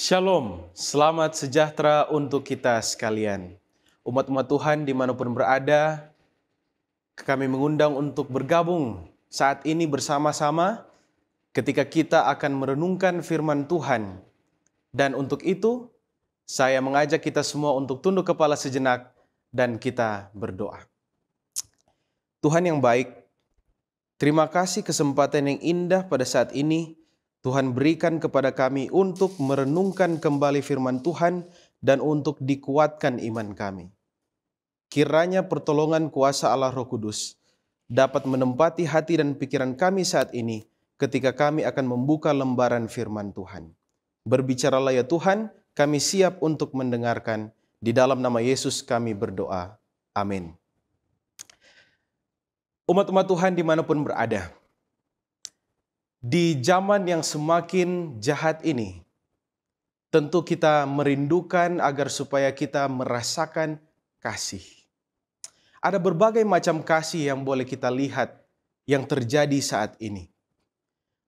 Shalom, selamat sejahtera untuk kita sekalian. Umat-umat Tuhan dimanapun berada, kami mengundang untuk bergabung saat ini bersama-sama ketika kita akan merenungkan firman Tuhan. Dan untuk itu, saya mengajak kita semua untuk tunduk kepala sejenak dan kita berdoa. Tuhan yang baik, terima kasih kesempatan yang indah pada saat ini Tuhan berikan kepada kami untuk merenungkan kembali firman Tuhan dan untuk dikuatkan iman kami. Kiranya pertolongan kuasa Allah Roh Kudus dapat menempati hati dan pikiran kami saat ini ketika kami akan membuka lembaran firman Tuhan. Berbicaralah ya Tuhan, kami siap untuk mendengarkan. Di dalam nama Yesus kami berdoa. Amin. Umat-umat Tuhan dimanapun berada, di zaman yang semakin jahat ini, tentu kita merindukan agar supaya kita merasakan kasih. Ada berbagai macam kasih yang boleh kita lihat yang terjadi saat ini.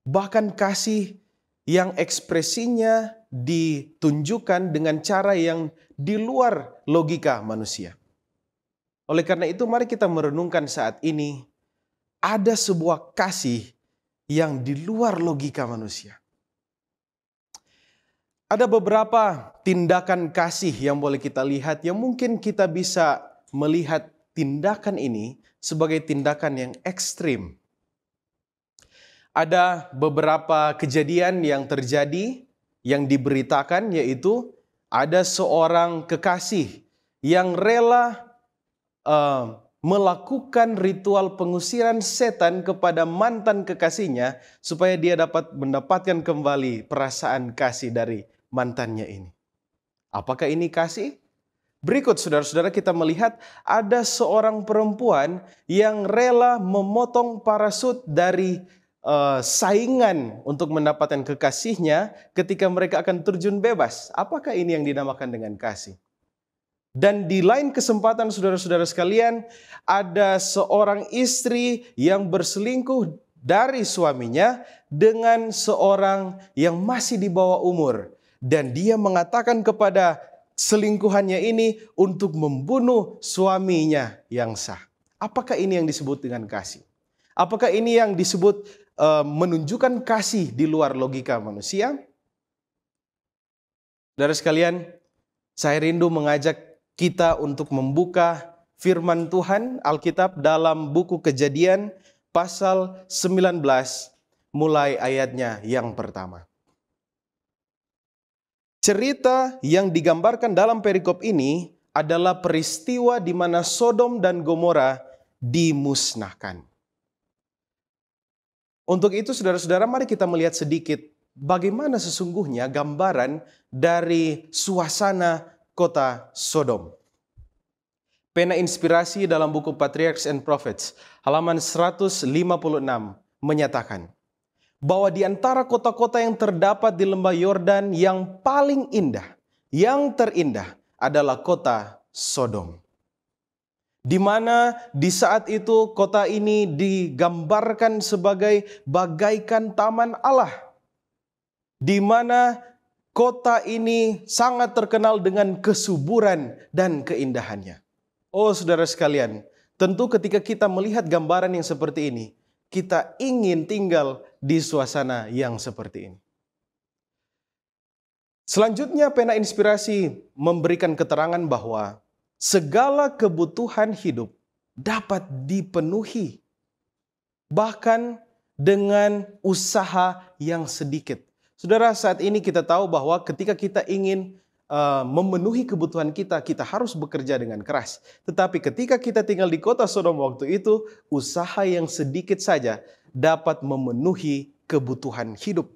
Bahkan kasih yang ekspresinya ditunjukkan dengan cara yang di luar logika manusia. Oleh karena itu, mari kita merenungkan saat ini, ada sebuah kasih yang di luar logika manusia. Ada beberapa tindakan kasih yang boleh kita lihat yang mungkin kita bisa melihat tindakan ini sebagai tindakan yang ekstrim. Ada beberapa kejadian yang terjadi yang diberitakan, yaitu ada seorang kekasih yang rela melakukan ritual pengusiran setan kepada mantan kekasihnya supaya dia dapat mendapatkan kembali perasaan kasih dari mantannya ini. Apakah ini kasih? Berikut saudara-saudara kita melihat ada seorang perempuan yang rela memotong parasut dari saingan untuk mendapatkan kekasihnya ketika mereka akan terjun bebas. Apakah ini yang dinamakan dengan kasih? Dan di lain kesempatan saudara-saudara sekalian, ada seorang istri yang berselingkuh dari suaminya dengan seorang yang masih di bawah umur. Dan dia mengatakan kepada selingkuhannya ini untuk membunuh suaminya yang sah. Apakah ini yang disebut dengan kasih? Apakah ini yang disebut menunjukkan kasih di luar logika manusia? Saudara sekalian, saya rindu mengajak kita untuk membuka firman Tuhan Alkitab dalam buku Kejadian pasal 19 mulai ayatnya yang pertama. Cerita yang digambarkan dalam perikop ini adalah peristiwa di mana Sodom dan Gomora dimusnahkan. Untuk itu saudara-saudara, mari kita melihat sedikit bagaimana sesungguhnya gambaran dari suasana kota Sodom. Pena inspirasi dalam buku Patriarchs and Prophets, halaman 156, menyatakan bahwa di antara kota-kota yang terdapat di lembah Yordan yang paling indah, yang terindah adalah kota Sodom. Di mana di saat itu kota ini digambarkan sebagai bagaikan taman Allah. Di mana kota ini sangat terkenal dengan kesuburan dan keindahannya. Oh saudara sekalian, tentu ketika kita melihat gambaran yang seperti ini, kita ingin tinggal di suasana yang seperti ini. Selanjutnya pena inspirasi memberikan keterangan bahwa segala kebutuhan hidup dapat dipenuhi, bahkan dengan usaha yang sedikit. Saudara, saat ini kita tahu bahwa ketika kita ingin memenuhi kebutuhan kita, kita harus bekerja dengan keras. Tetapi ketika kita tinggal di kota Sodom waktu itu, usaha yang sedikit saja dapat memenuhi kebutuhan hidup.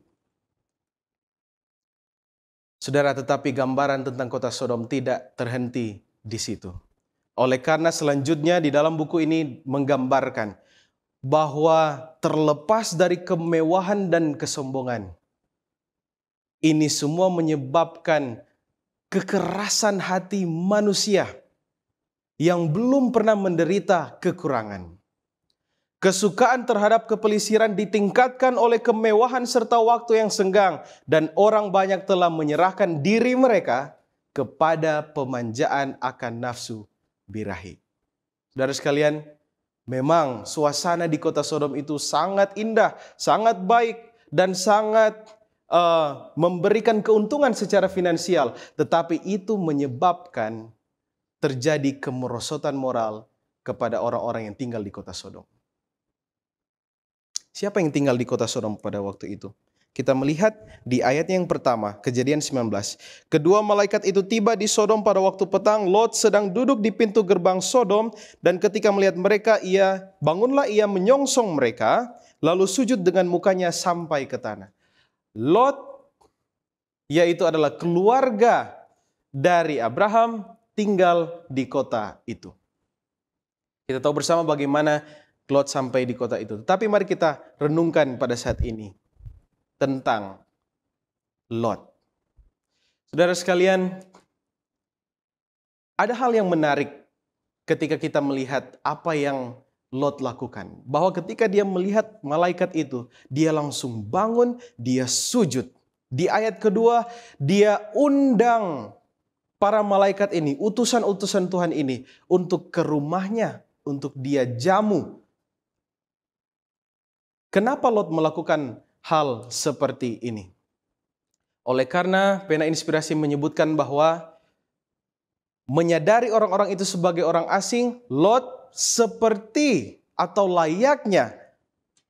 Saudara, tetapi gambaran tentang kota Sodom tidak terhenti di situ. Oleh karena selanjutnya di dalam buku ini menggambarkan bahwa terlepas dari kemewahan dan kesombongan, ini semua menyebabkan kekerasan hati manusia yang belum pernah menderita kekurangan. Kesukaan terhadap kepelisiran ditingkatkan oleh kemewahan serta waktu yang senggang, dan orang banyak telah menyerahkan diri mereka kepada pemanjaan akan nafsu birahi. Saudara sekalian, memang suasana di kota Sodom itu sangat indah, sangat baik, dan sangat memberikan keuntungan secara finansial. Tetapi itu menyebabkan terjadi kemerosotan moral kepada orang-orang yang tinggal di kota Sodom. Siapa yang tinggal di kota Sodom pada waktu itu? Kita melihat di ayat yang pertama, Kejadian 19. Kedua malaikat itu tiba di Sodom pada waktu petang. Lot sedang duduk di pintu gerbang Sodom, dan ketika melihat mereka, bangunlah ia menyongsong mereka, lalu sujud dengan mukanya sampai ke tanah. Lot, yaitu adalah keluarga dari Abraham, tinggal di kota itu. Kita tahu bersama bagaimana Lot sampai di kota itu. Tapi mari kita renungkan pada saat ini tentang Lot. Saudara sekalian, ada hal yang menarik ketika kita melihat apa yang Lot lakukan. Bahwa ketika dia melihat malaikat itu, dia langsung bangun, dia sujud. Di ayat kedua, dia undang para malaikat ini, utusan-utusan Tuhan ini, untuk ke rumahnya, untuk dia jamu. Kenapa Lot melakukan hal seperti ini? Oleh karena pena inspirasi menyebutkan bahwa menyadari orang-orang itu sebagai orang asing, Lot seperti atau layaknya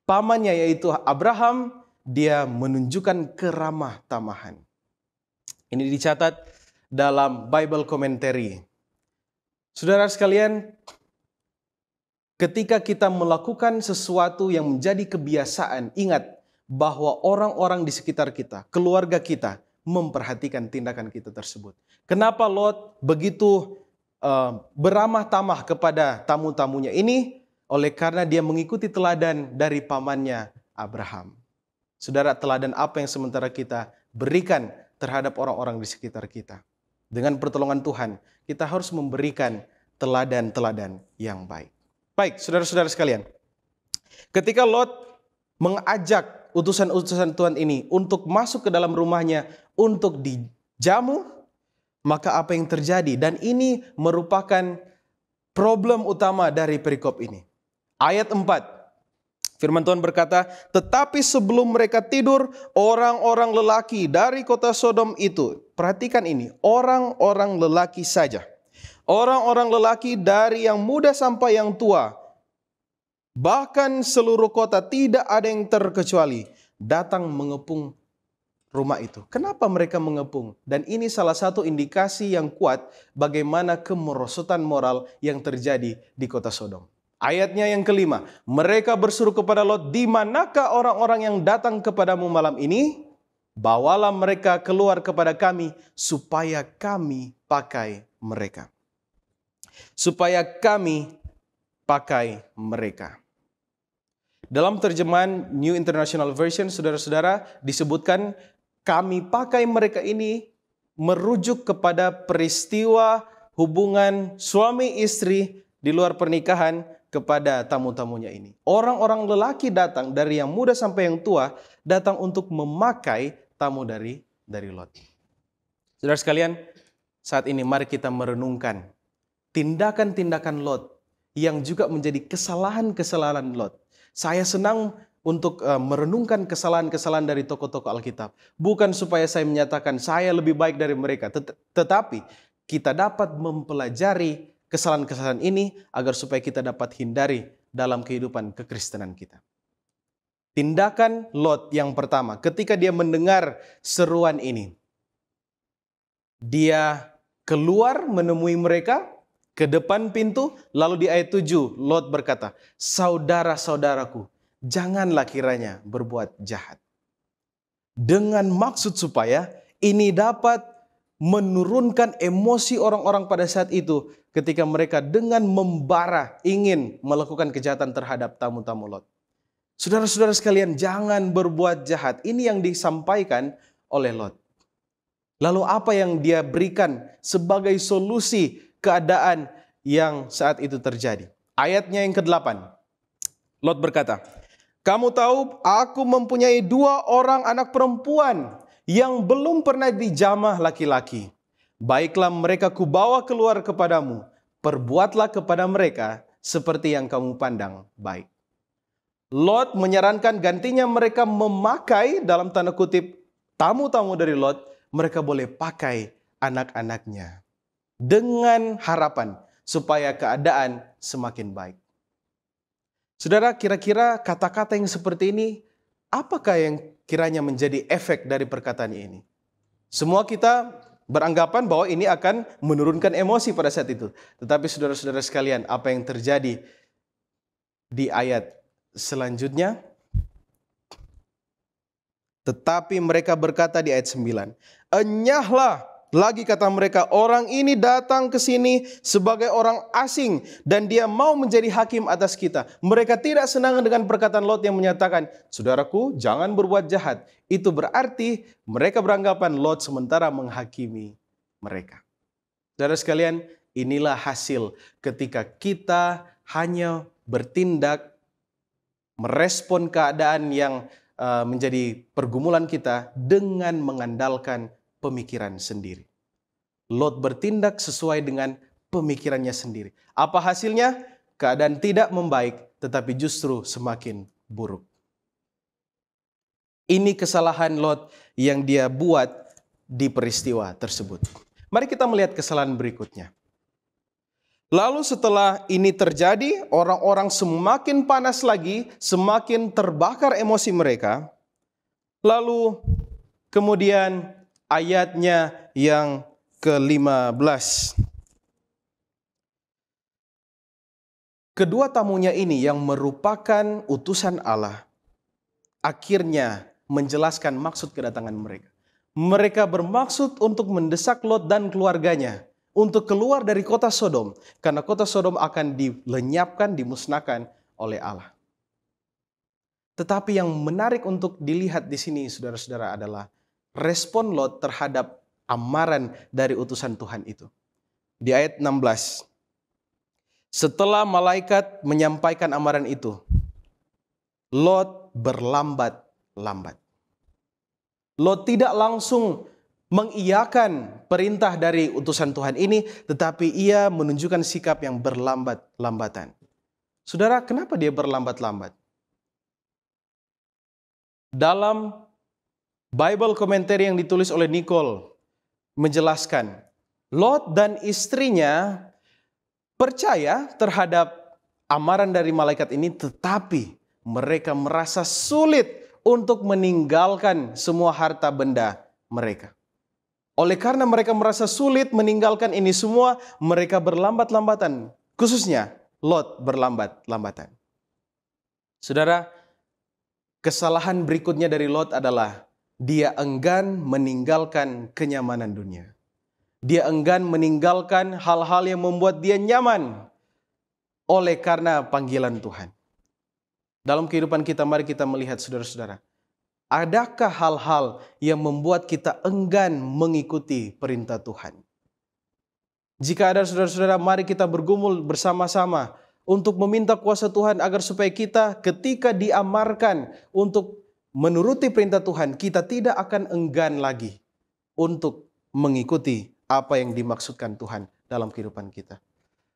pamannya yaitu Abraham, dia menunjukkan keramah tamahan. Ini dicatat dalam Bible Commentary. Saudara sekalian, ketika kita melakukan sesuatu yang menjadi kebiasaan, ingat bahwa orang-orang di sekitar kita, keluarga kita, memperhatikan tindakan kita tersebut. Kenapa Lot begitu beramah tamah kepada tamu-tamunya ini? Oleh karena dia mengikuti teladan dari pamannya Abraham. Saudara, teladan apa yang sementara kita berikan terhadap orang-orang di sekitar kita? Dengan pertolongan Tuhan, kita harus memberikan teladan-teladan yang baik. Baik, saudara-saudara sekalian. Ketika Lot mengajak utusan-utusan Tuhan ini untuk masuk ke dalam rumahnya untuk dijamu, maka apa yang terjadi? Dan ini merupakan problem utama dari perikop ini. Ayat 4, firman Tuhan berkata, tetapi sebelum mereka tidur, orang-orang lelaki dari kota Sodom itu, perhatikan ini, orang-orang lelaki saja. Orang-orang lelaki dari yang muda sampai yang tua, bahkan seluruh kota tidak ada yang terkecuali, datang mengepung rumah itu. Kenapa mereka mengepung? Dan ini salah satu indikasi yang kuat bagaimana kemerosotan moral yang terjadi di kota Sodom. Ayatnya yang kelima, mereka berseru kepada Lot, di manakah orang-orang yang datang kepadamu malam ini? Bawalah mereka keluar kepada kami, supaya kami pakai mereka. Supaya kami pakai mereka. Dalam terjemahan New International Version, saudara-saudara, disebutkan kami pakai mereka ini merujuk kepada peristiwa hubungan suami istri di luar pernikahan kepada tamu-tamunya ini. Orang-orang lelaki datang dari yang muda sampai yang tua, datang untuk memakai tamu dari Lot. Saudara sekalian, saat ini mari kita merenungkan tindakan-tindakan Lot yang juga menjadi kesalahan-kesalahan Lot. Saya senang untuk merenungkan kesalahan-kesalahan dari tokoh-tokoh Alkitab. Bukan supaya saya menyatakan saya lebih baik dari mereka, tetapi kita dapat mempelajari kesalahan-kesalahan ini agar supaya kita dapat hindari dalam kehidupan kekristenan kita. Tindakan Lot yang pertama, ketika dia mendengar seruan ini, dia keluar menemui mereka ke depan pintu, lalu di ayat 7 Lot berkata, saudara-saudaraku, janganlah kiranya berbuat jahat. Dengan maksud supaya ini dapat menurunkan emosi orang-orang pada saat itu ketika mereka dengan membara ingin melakukan kejahatan terhadap tamu-tamu Lot. Saudara-saudara sekalian, jangan berbuat jahat. Ini yang disampaikan oleh Lot. Lalu apa yang dia berikan sebagai solusi keadaan yang saat itu terjadi? Ayatnya yang ke-8. Lot berkata, "Kamu tahu aku mempunyai 2 orang anak perempuan yang belum pernah dijamah laki-laki. Baiklah mereka kubawa keluar kepadamu. Perbuatlah kepada mereka seperti yang kamu pandang baik." Lot menyarankan gantinya mereka memakai, dalam tanda kutip, tamu-tamu dari Lot, mereka boleh pakai anak-anaknya. Dengan harapan supaya keadaan semakin baik. Saudara, kira-kira kata-kata yang seperti ini, apakah yang kiranya menjadi efek dari perkataan ini? Semua kita beranggapan bahwa ini akan menurunkan emosi pada saat itu. Tetapi saudara-saudara sekalian, apa yang terjadi di ayat selanjutnya? Tetapi mereka berkata di ayat 9, "Enyahlah," lagi kata mereka, "orang ini datang ke sini sebagai orang asing dan dia mau menjadi hakim atas kita." Mereka tidak senang dengan perkataan Lot yang menyatakan, "Saudaraku, jangan berbuat jahat." Itu berarti mereka beranggapan Lot sementara menghakimi mereka. Saudara sekalian, inilah hasil ketika kita hanya bertindak merespon keadaan yang menjadi pergumulan kita dengan mengandalkan pemikiran sendiri. Lot bertindak sesuai dengan pemikirannya sendiri. Apa hasilnya? Keadaan tidak membaik, tetapi justru semakin buruk. Ini kesalahan Lot yang dia buat di peristiwa tersebut. Mari kita melihat kesalahan berikutnya. Lalu setelah ini terjadi, orang-orang semakin panas lagi, semakin terbakar emosi mereka. Lalu kemudian ayatnya yang ke-15. Kedua tamunya ini yang merupakan utusan Allah, akhirnya menjelaskan maksud kedatangan mereka. Mereka bermaksud untuk mendesak Lot dan keluarganya untuk keluar dari kota Sodom, karena kota Sodom akan dilenyapkan, dimusnahkan oleh Allah. Tetapi yang menarik untuk dilihat di sini, saudara-saudara, adalah respon Lot terhadap amaran dari utusan Tuhan itu. Di ayat 16, setelah malaikat menyampaikan amaran itu, Lot berlambat-lambat. Lot tidak langsung mengiyakan perintah dari utusan Tuhan ini, tetapi ia menunjukkan sikap yang berlambat-lambatan. Saudara, kenapa dia berlambat-lambat? Dalam Bible Commentary yang ditulis oleh Nicole menjelaskan, Lot dan istrinya percaya terhadap amaran dari malaikat ini, tetapi mereka merasa sulit untuk meninggalkan semua harta benda mereka. Oleh karena mereka merasa sulit meninggalkan ini semua, mereka berlambat-lambatan. Khususnya Lot berlambat-lambatan. Saudara, kesalahan berikutnya dari Lot adalah dia enggan meninggalkan kenyamanan dunia. Dia enggan meninggalkan hal-hal yang membuat dia nyaman oleh karena panggilan Tuhan. Dalam kehidupan kita, mari kita melihat saudara-saudara. Adakah hal-hal yang membuat kita enggan mengikuti perintah Tuhan? Jika ada saudara-saudara, mari kita bergumul bersama-sama untuk meminta kuasa Tuhan agar supaya kita ketika diamarkan untuk menuruti perintah Tuhan, kita tidak akan enggan lagi untuk mengikuti apa yang dimaksudkan Tuhan dalam kehidupan kita.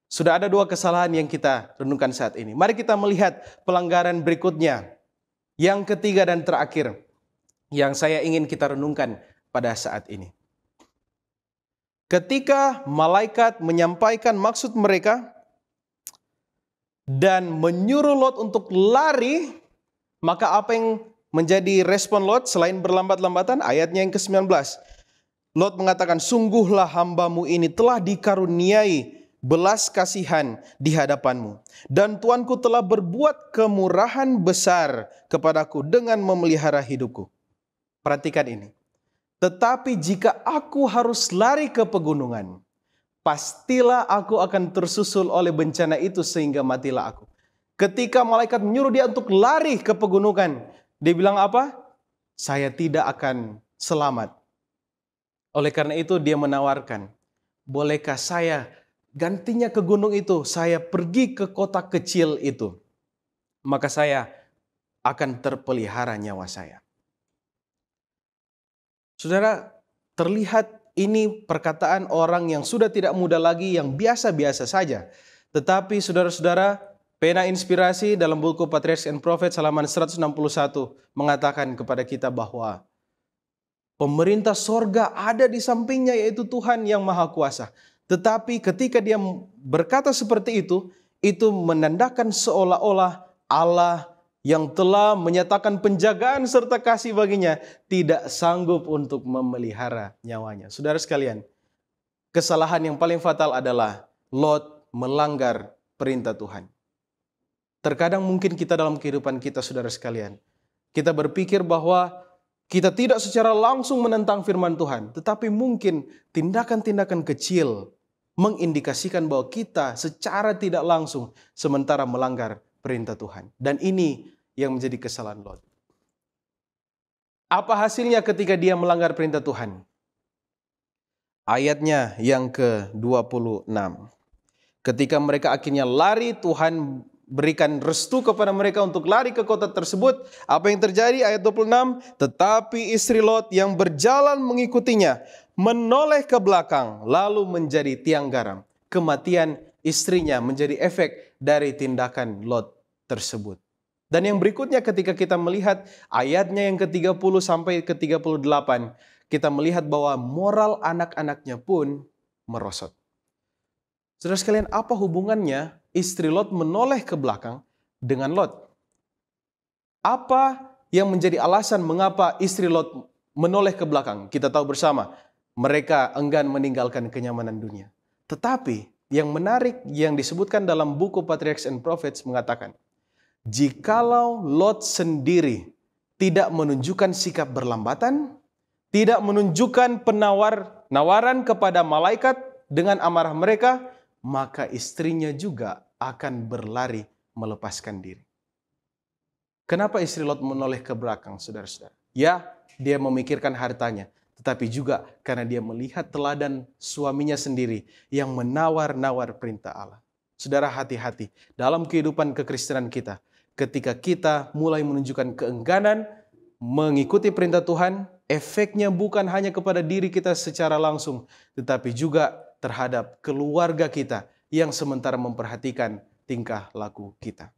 Sudah ada 2 kesalahan yang kita renungkan saat ini. Mari kita melihat pelanggaran berikutnya. Yang ketiga dan terakhir yang saya ingin kita renungkan pada saat ini. Ketika malaikat menyampaikan maksud mereka dan menyuruh Lot untuk lari, maka apa yang menjadi respon Lot selain berlambat-lambatan? Ayatnya yang ke-19. Lot mengatakan, "Sungguhlah hambamu ini telah dikaruniai belas kasihan di hadapanmu. Dan Tuanku telah berbuat kemurahan besar kepadaku dengan memelihara hidupku." Perhatikan ini. "Tetapi jika aku harus lari ke pegunungan, pastilah aku akan tersusul oleh bencana itu sehingga matilah aku." Ketika malaikat menyuruh dia untuk lari ke pegunungan, dia bilang apa? Saya tidak akan selamat. Oleh karena itu dia menawarkan, bolehkah saya gantinya ke gunung itu, saya pergi ke kota kecil itu. maka saya akan terpelihara nyawa saya. Saudara, terlihat ini perkataan orang yang sudah tidak muda lagi, yang biasa-biasa saja. Tetapi saudara-saudara, pena inspirasi dalam buku Patriarchs and Prophets halaman 161 mengatakan kepada kita bahwa pemerintah sorga ada di sampingnya, yaitu Tuhan yang Maha Kuasa. Tetapi ketika dia berkata seperti itu menandakan seolah-olah Allah yang telah menyatakan penjagaan serta kasih baginya tidak sanggup untuk memelihara nyawanya. Saudara sekalian, kesalahan yang paling fatal adalah Lot melanggar perintah Tuhan. Terkadang mungkin kita dalam kehidupan kita, saudara sekalian, kita berpikir bahwa kita tidak secara langsung menentang firman Tuhan, tetapi mungkin tindakan-tindakan kecil mengindikasikan bahwa kita secara tidak langsung sementara melanggar perintah Tuhan. Dan ini yang menjadi kesalahan Lot. Apa hasilnya ketika dia melanggar perintah Tuhan? Ayatnya yang ke-26. Ketika mereka akhirnya lari, Tuhan berikan restu kepada mereka untuk lari ke kota tersebut. Apa yang terjadi? Ayat 26. Tetapi istri Lot yang berjalan mengikutinya menoleh ke belakang lalu menjadi tiang garam. Kematian istrinya menjadi efek dari tindakan Lot tersebut. Dan yang berikutnya ketika kita melihat ayatnya yang ke-30 sampai ke-38, kita melihat bahwa moral anak-anaknya pun merosot. Saudara sekalian, apa hubungannya istri Lot menoleh ke belakang dengan Lot? Apa yang menjadi alasan mengapa istri Lot menoleh ke belakang? Kita tahu bersama, mereka enggan meninggalkan kenyamanan dunia. Tetapi yang menarik yang disebutkan dalam buku Patriarchs and Prophets mengatakan, jikalau Lot sendiri tidak menunjukkan sikap berlambatan, tidak menunjukkan penawaran kepada malaikat dengan amarah mereka, maka istrinya juga akan berlari melepaskan diri. Kenapa istri Lot menoleh ke belakang, saudara-saudara? Ya, dia memikirkan hartanya, tetapi juga karena dia melihat teladan suaminya sendiri yang menawar-nawar perintah Allah. Saudara, hati-hati dalam kehidupan kekristenan kita. Ketika kita mulai menunjukkan keengganan mengikuti perintah Tuhan, efeknya bukan hanya kepada diri kita secara langsung, tetapi juga terhadap keluarga kita yang sementara memperhatikan tingkah laku kita.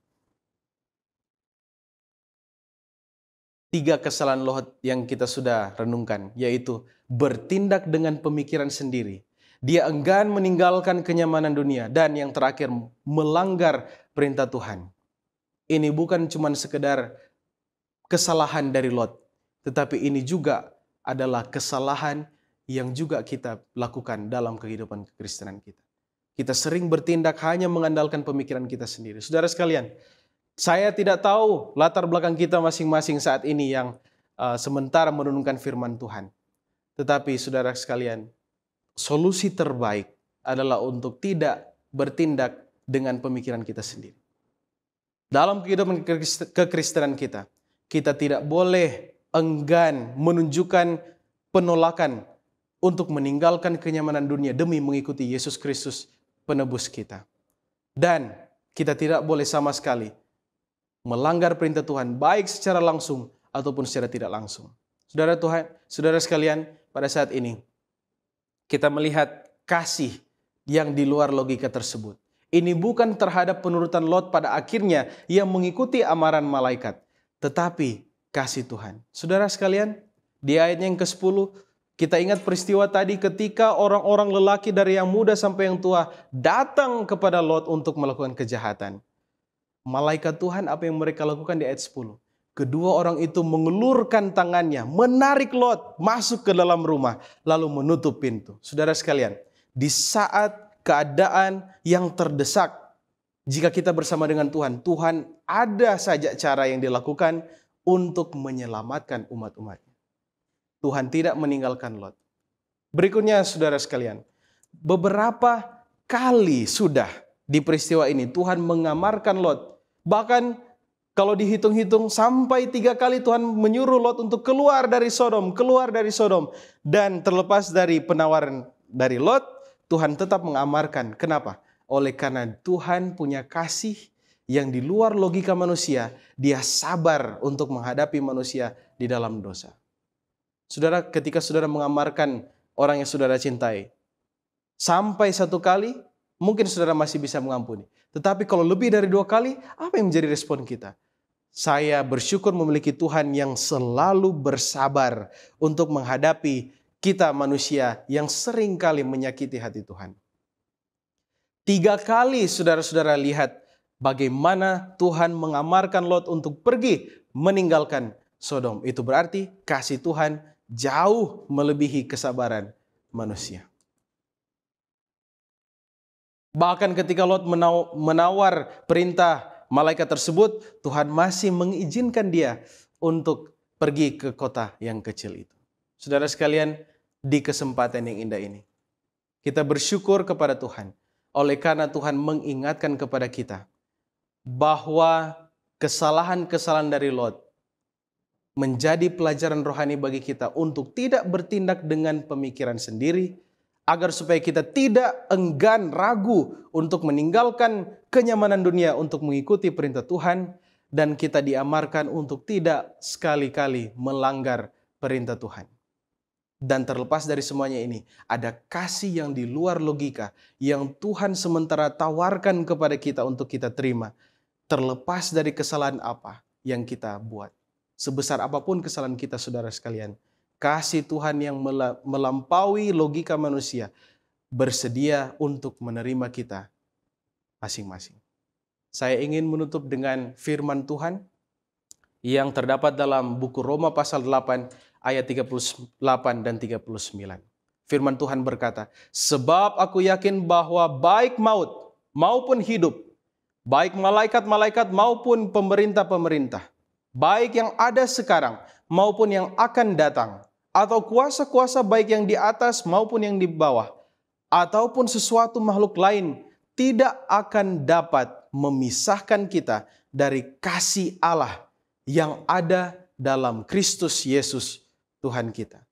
3 kesalahan Lot yang kita sudah renungkan, yaitu bertindak dengan pemikiran sendiri. Dia enggan meninggalkan kenyamanan dunia, dan yang terakhir melanggar perintah Tuhan. Ini bukan cuma sekedar kesalahan dari Lot, tetapi ini juga adalah kesalahan yang juga kita lakukan dalam kehidupan kekristenan kita. Kita sering bertindak hanya mengandalkan pemikiran kita sendiri. Saudara sekalian, saya tidak tahu latar belakang kita masing-masing saat ini yang sementara merenungkan firman Tuhan. Tetapi saudara sekalian, solusi terbaik adalah untuk tidak bertindak dengan pemikiran kita sendiri. Dalam kehidupan kekristenan kita, kita tidak boleh enggan menunjukkan penolakan untuk meninggalkan kenyamanan dunia demi mengikuti Yesus Kristus penebus kita. Dan kita tidak boleh sama sekali melanggar perintah Tuhan, baik secara langsung ataupun secara tidak langsung. Saudara Tuhan, saudara sekalian, pada saat ini kita melihat kasih yang di luar logika tersebut. Ini bukan terhadap penurutan Lot pada akhirnya yang mengikuti amaran malaikat, tetapi kasih Tuhan. Saudara sekalian, di ayatnya yang ke-10, kita ingat peristiwa tadi ketika orang-orang lelaki dari yang muda sampai yang tua datang kepada Lot untuk melakukan kejahatan. Malaikat Tuhan apa yang mereka lakukan di ayat 10? Kedua orang itu mengelurkan tangannya, menarik Lot masuk ke dalam rumah, lalu menutup pintu. Saudara sekalian, di saat keadaan yang terdesak, jika kita bersama dengan Tuhan, Tuhan ada saja cara yang dilakukan untuk menyelamatkan umat-umatnya. Tuhan tidak meninggalkan Lot. Berikutnya saudara sekalian, beberapa kali sudah di peristiwa ini Tuhan mengamarkan Lot. Bahkan kalau dihitung-hitung sampai 3 kali Tuhan menyuruh Lot untuk keluar dari Sodom. Dan terlepas dari penawaran dari Lot, Tuhan tetap mengamarkan. Kenapa? Oleh karena Tuhan punya kasih yang di luar logika manusia, dia sabar untuk menghadapi manusia di dalam dosa. Saudara, ketika saudara mengamarkan orang yang saudara cintai, sampai 1 kali, mungkin saudara masih bisa mengampuni. Tetapi kalau lebih dari 2 kali, apa yang menjadi respon kita? Saya bersyukur memiliki Tuhan yang selalu bersabar untuk menghadapi kita manusia yang sering kali menyakiti hati Tuhan. 3 kali saudara-saudara lihat bagaimana Tuhan mengamarkan Lot untuk pergi meninggalkan Sodom. Itu berarti kasih Tuhan jauh melebihi kesabaran manusia. Bahkan ketika Lot menawar perintah malaikat tersebut, Tuhan masih mengizinkan dia untuk pergi ke kota yang kecil itu. Saudara sekalian, di kesempatan yang indah ini, kita bersyukur kepada Tuhan. Oleh karena Tuhan mengingatkan kepada kita bahwa kesalahan-kesalahan dari Lot menjadi pelajaran rohani bagi kita untuk tidak bertindak dengan pemikiran sendiri, agar supaya kita tidak enggan, ragu untuk meninggalkan kenyamanan dunia untuk mengikuti perintah Tuhan, dan kita diamarkan untuk tidak sekali-kali melanggar perintah Tuhan. Dan terlepas dari semuanya ini, ada kasih yang di luar logika yang Tuhan sementara tawarkan kepada kita untuk kita terima, terlepas dari kesalahan apa yang kita buat. Sebesar apapun kesalahan kita, saudara sekalian, kasih Tuhan yang melampaui logika manusia bersedia untuk menerima kita masing-masing. Saya ingin menutup dengan firman Tuhan yang terdapat dalam buku Roma pasal 8 ayat 38 dan 39. Firman Tuhan berkata, "Sebab aku yakin bahwa baik maut maupun hidup, baik malaikat-malaikat maupun pemerintah-pemerintah, baik yang ada sekarang maupun yang akan datang, atau kuasa-kuasa baik yang di atas maupun yang di bawah, ataupun sesuatu makhluk lain, tidak akan dapat memisahkan kita dari kasih Allah yang ada dalam Kristus Yesus Tuhan kita."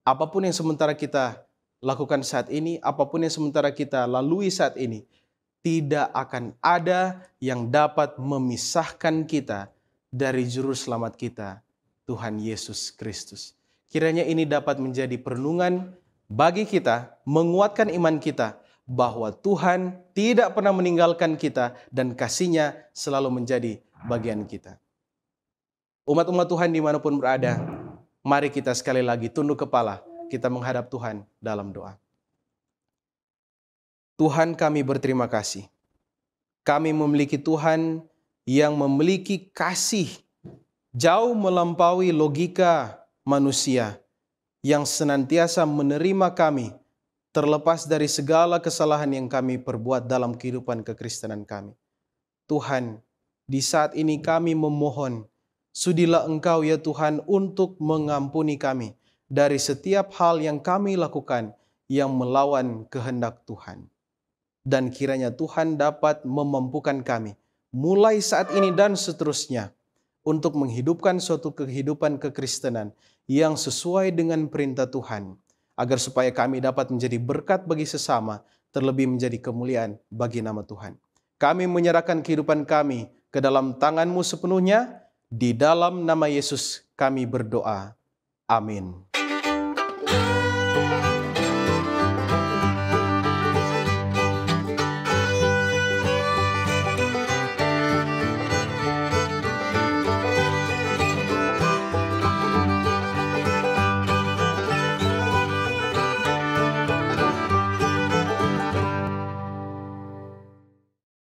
Apapun yang sementara kita lakukan saat ini, apapun yang sementara kita lalui saat ini, tidak akan ada yang dapat memisahkan kita dari juru selamat kita, Tuhan Yesus Kristus. Kiranya ini dapat menjadi perenungan bagi kita, menguatkan iman kita, bahwa Tuhan tidak pernah meninggalkan kita dan kasih-Nya selalu menjadi bagian kita. Umat-umat Tuhan dimanapun berada, mari kita sekali lagi tunduk kepala, kita menghadap Tuhan dalam doa. Tuhan, kami berterima kasih. Kami memiliki Tuhan yang memiliki kasih jauh melampaui logika manusia, yang senantiasa menerima kami terlepas dari segala kesalahan yang kami perbuat dalam kehidupan kekristenan kami. Tuhan, di saat ini kami memohon, sudilah Engkau ya Tuhan untuk mengampuni kami dari setiap hal yang kami lakukan yang melawan kehendak Tuhan. Dan kiranya Tuhan dapat memampukan kami mulai saat ini dan seterusnya untuk menghidupkan suatu kehidupan kekristenan yang sesuai dengan perintah Tuhan, agar supaya kami dapat menjadi berkat bagi sesama, terlebih menjadi kemuliaan bagi nama Tuhan. Kami menyerahkan kehidupan kami ke dalam tangan-Mu sepenuhnya. Di dalam nama Yesus kami berdoa. Amin.